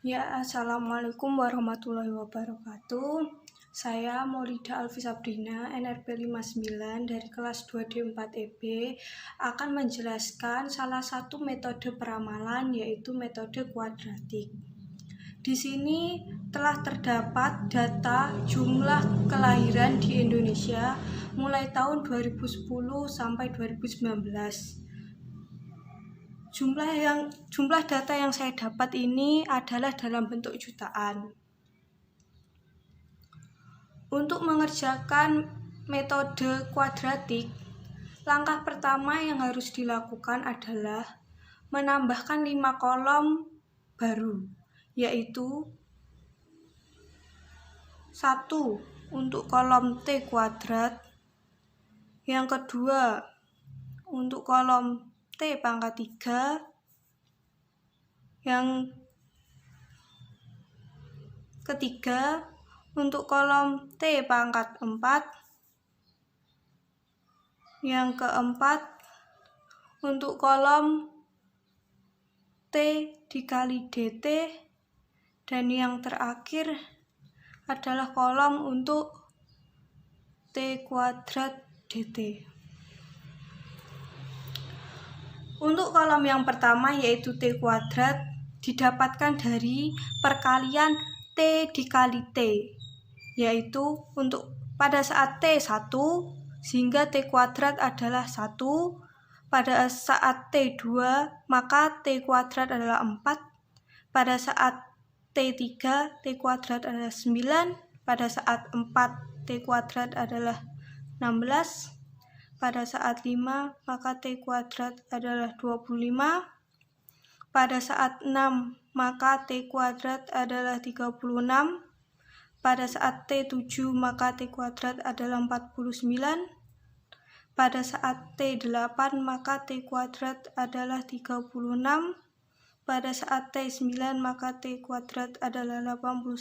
Ya, Assalamualaikum warahmatullahi wabarakatuh. Saya Maulida Alfi Sabrina, NRP 59 dari kelas 2D4EB akan menjelaskan salah satu metode peramalan, yaitu metode kuadratik. Di sini telah terdapat data jumlah kelahiran di Indonesia mulai tahun 2010 sampai 2019. Jumlah data yang saya dapat ini adalah dalam bentuk jutaan. Untuk mengerjakan metode kuadratik, langkah pertama yang harus dilakukan adalah menambahkan 5 kolom baru, yaitu 1 untuk kolom T kuadrat, yang kedua untuk kolom T pangkat 3, yang ketiga untuk kolom T pangkat 4, yang keempat untuk kolom T dikali dt, dan yang terakhir adalah kolom untuk T kuadrat dt. Untuk kolom yang pertama yaitu T kuadrat didapatkan dari perkalian T dikali T, yaitu untuk pada saat T 1 sehingga T kuadrat adalah 1, pada saat T 2 maka T kuadrat adalah 4, pada saat T 3 T kuadrat adalah 9, pada saat 4 T kuadrat adalah 16, pada saat 5 maka T kuadrat adalah 25, pada saat 6 maka T kuadrat adalah 36, pada saat T 7 maka T kuadrat adalah 49, pada saat T 8 maka T kuadrat adalah 36, pada saat T 9 maka T kuadrat adalah 81,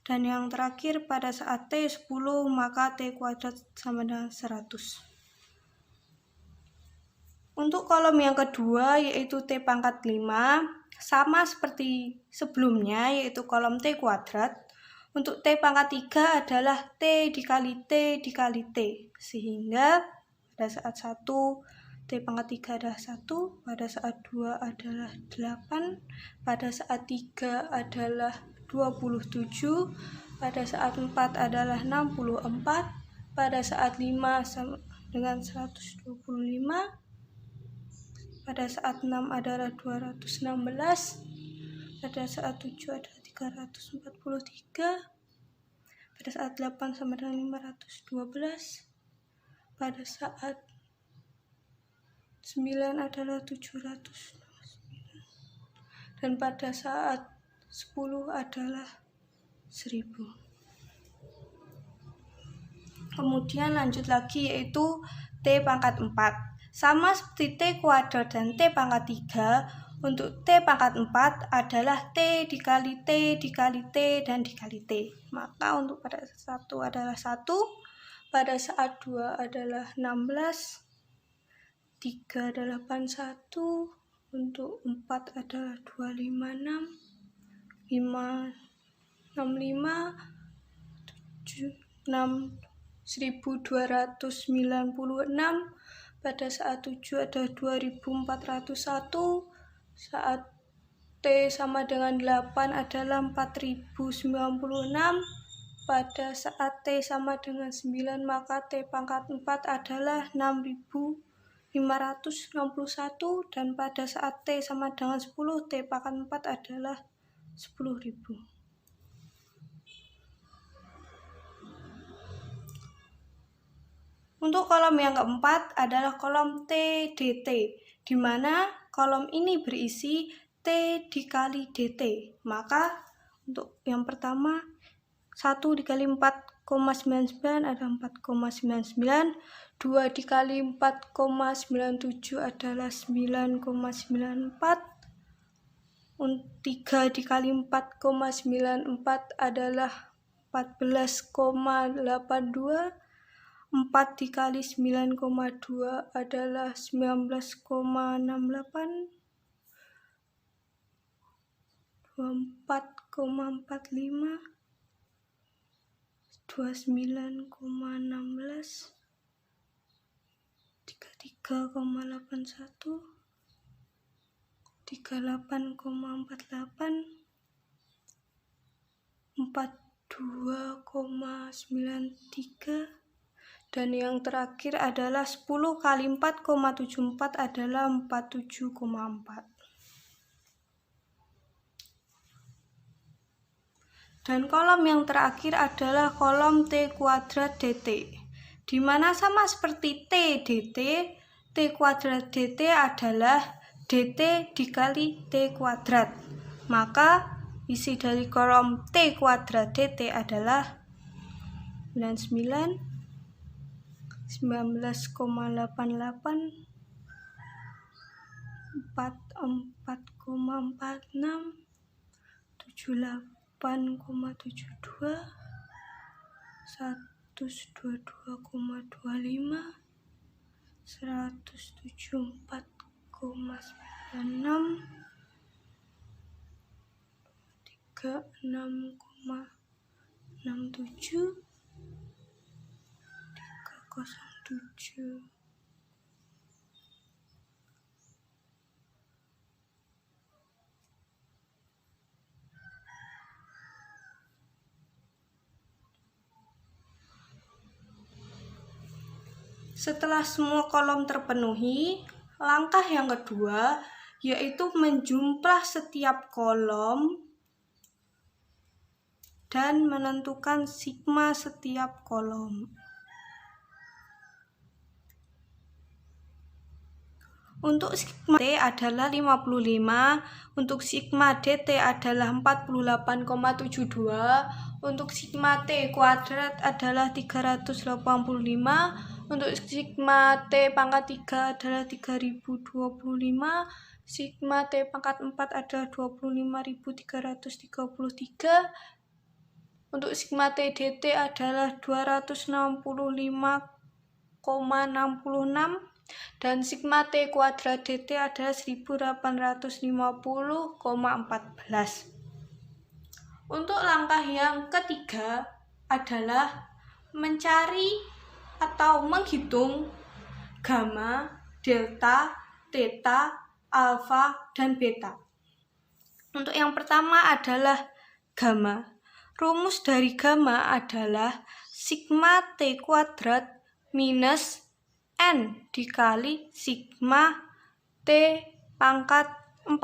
dan yang terakhir pada saat T 10 maka T kuadrat sama dengan 100. Untuk kolom yang kedua yaitu T pangkat 5, sama seperti sebelumnya yaitu kolom T kuadrat. Untuk T pangkat 3 adalah T dikali T dikali T, sehingga pada saat 1 T pangkat 3 adalah 1, pada saat 2 adalah 8, pada saat 3 adalah 27, pada saat 4 adalah 64, pada saat 5 sama dengan 125, pada saat 6 adalah 216, pada saat 7 adalah 343, pada saat 8 sama dengan 512, pada saat 9 adalah 729, dan pada saat 10 adalah 1000. Kemudian lanjut lagi yaitu T pangkat 4. Sama seperti T kuadrat dan T pangkat 3, untuk T pangkat 4 adalah T dikali T dikali T dan dikali T. Maka untuk pada saat 1 adalah 1, pada saat 2 adalah 16, 3 adalah 81, untuk 4 adalah 256, 565, 7, 1296, pada saat 7 ada 2401, saat T sama dengan 8 adalah 4096, pada saat T sama dengan 9 maka T pangkat 4 adalah 6561, dan pada saat T sama dengan 10 T pangkat 4 adalah 10.000. Untuk kolom yang keempat adalah kolom T dt, di mana kolom ini berisi T dikali dt. Maka untuk yang pertama 1 dikali 4,99 adalah 4,99, 2 dikali 4,97 adalah 9,94, 3 dikali 4,94 adalah 14,82, 4 dikali 9,2 adalah 19,68, 24,45, 29,16, 33,81, 38,48, 42,93, dan yang terakhir adalah 10 kali 4,74 adalah 47,4. Dan kolom yang terakhir adalah kolom T kuadrat dt, di mana sama seperti T dt, T kuadrat dt adalah dt dikali T kuadrat. Maka isi dari kolom T kuadrat dt adalah 99, 19,88, 44,46, 78,72, 122,25, 174,96, 36,67, 307. Setelah semua kolom terpenuhi, langkah yang kedua yaitu menjumlah setiap kolom dan menentukan sigma setiap kolom. Untuk sigma T adalah 55, untuk sigma dt adalah 48,72, untuk sigma T kuadrat adalah 385, untuk sigma T pangkat 3 adalah 3025, sigma T pangkat 4 adalah 25.333, untuk sigma T dt adalah 265,66, dan sigma T kuadrat dt adalah 1850,14. Untuk langkah yang ketiga adalah mencari atau menghitung gamma, delta, theta, alfa, dan beta. Untuk yang pertama adalah gamma. Rumus dari gamma adalah sigma T kuadrat minus N dikali sigma T pangkat 4,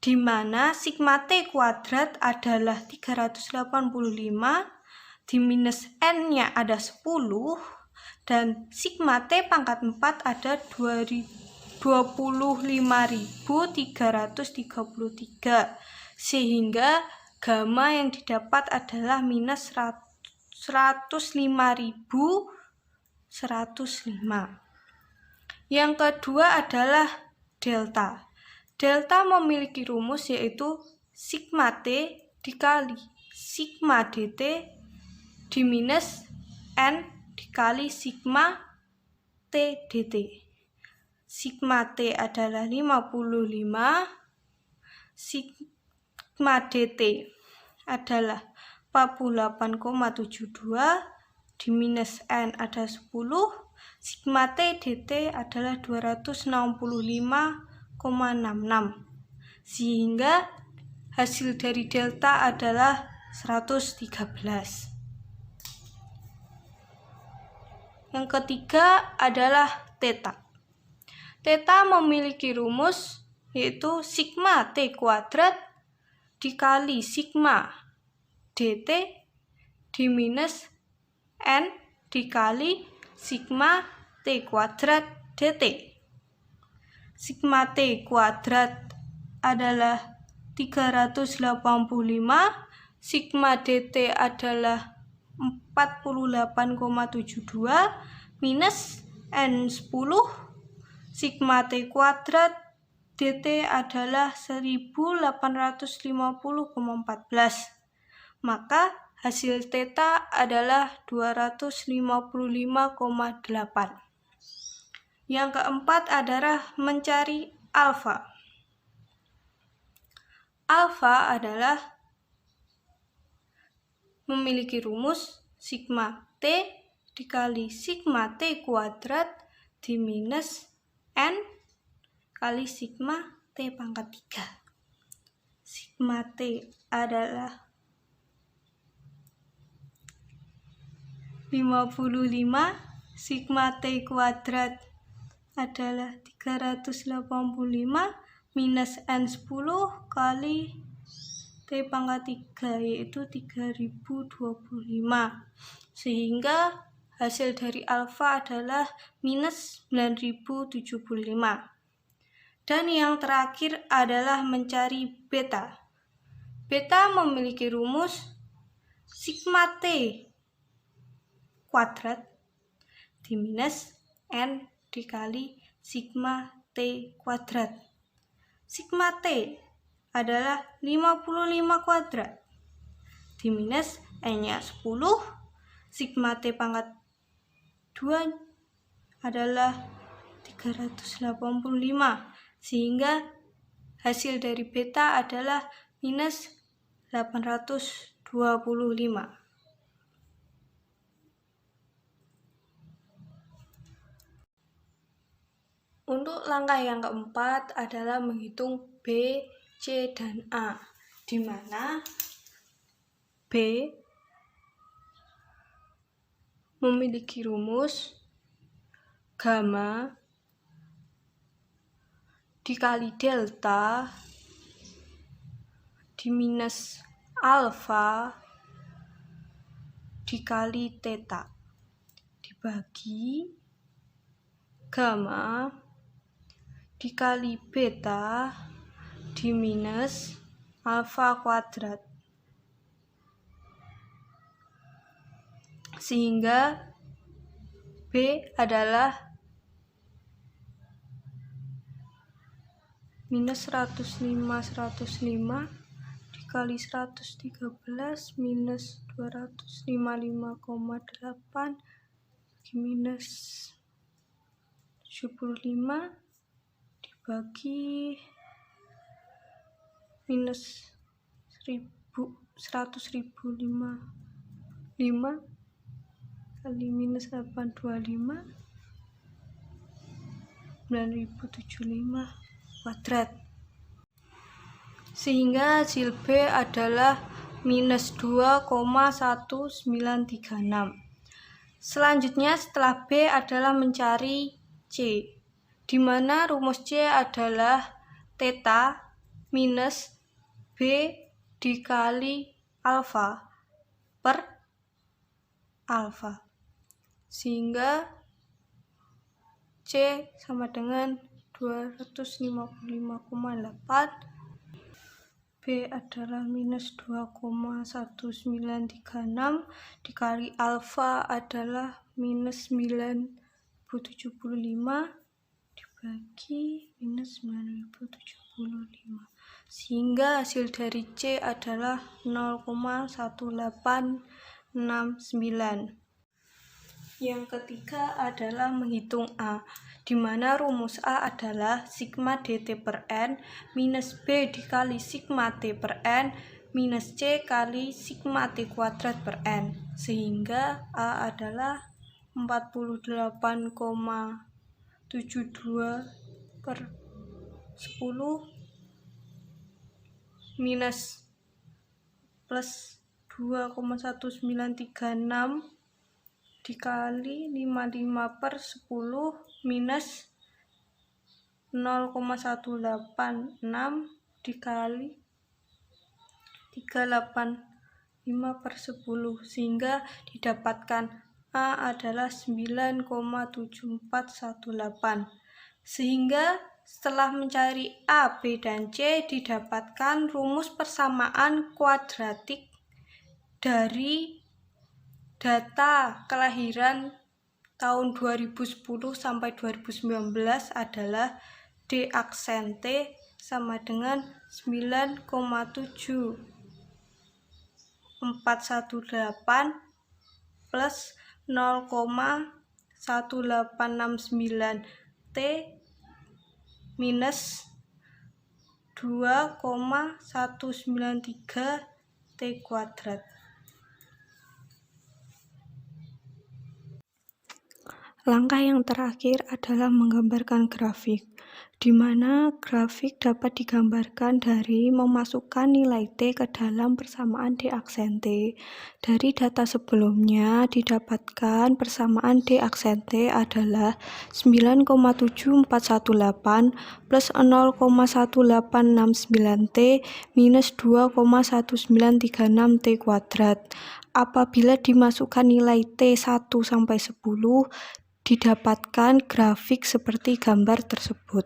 di mana sigma T kuadrat adalah 385, di minus N-nya ada 10, dan sigma T pangkat 4 ada 25.333, sehingga gamma yang didapat adalah minus 105.105. Yang kedua adalah delta. Delta memiliki rumus yaitu sigma T dikali sigma dt di minus N dikali sigma T dt. Sigma T adalah 55, sigma dt adalah 48,72, di minus N ada 10, sigma T dt adalah 265,66, sehingga hasil dari delta adalah 113. Yang ketiga adalah theta. Theta memiliki rumus yaitu sigma T kuadrat dikali sigma dt di minus N dikali sigma T kuadrat dt. Sigma T kuadrat adalah 385, sigma dt adalah 48,72, minus N10, sigma T kuadrat dt adalah 1850,14. Maka hasil theta adalah 255,8. Yang keempat adalah mencari alfa. Alfa adalah memiliki rumus sigma T dikali sigma T kuadrat diminus N kali sigma T pangkat 3. Sigma T adalah 55, sigma T kuadrat adalah 385 minus N10 kali T pangkat 3 yaitu 3025. Sehingga hasil dari alfa adalah minus 9075. Dan yang terakhir adalah mencari beta. Beta memiliki rumus sigma T kuadrat diminus N dikali sigma T kuadrat. Sigma T adalah 55 kuadrat diminus N-nya 10, sigma T pangkat 2 adalah 385, sehingga hasil dari beta adalah minus 825. Untuk langkah yang keempat adalah menghitung B, C, dan A, di mana B memiliki rumus gamma dikali delta diminus alfa dikali theta dibagi gamma dikali beta diminus alfa kuadrat, sehingga B adalah minus 105 dikali 113 minus 255,8 minus 75 dibagi minus 100.005 kali minus 825 9075 kuadrat, sehingga hasil B adalah minus 2,1936. Selanjutnya setelah B adalah mencari C, di mana rumus C adalah theta minus B dikali alfa per alfa, sehingga C sama dengan 255,8, B adalah minus 2,1936 dikali alfa adalah minus 9075 dibagi minus 9075, sehingga hasil dari C adalah 0,1869. Yang ketiga adalah menghitung A, di mana rumus A adalah sigma dt per N minus B dikali sigma T per N minus C kali sigma T kuadrat per N, sehingga A adalah 48,72 per 10 minus plus 2,1936 dikali 55 per 10 minus 0,186 dikali 385 per 10, sehingga didapatkan A adalah 9,7418. Sehingga setelah mencari A, B, dan C didapatkan rumus persamaan kuadratik dari data kelahiran tahun 2010 sampai 2019 adalah D aksen T sama dengan 9,7418 plus 0,1869 T minus 2,193 T². Langkah yang terakhir adalah menggambarkan grafik, di mana grafik dapat digambarkan dari memasukkan nilai T ke dalam persamaan D aksen T. Dari data sebelumnya didapatkan persamaan D aksen T adalah 9,7418 plus 0,1869 T minus 2,1936 T². Apabila dimasukkan nilai T 1 sampai 10, didapatkan grafik seperti gambar tersebut.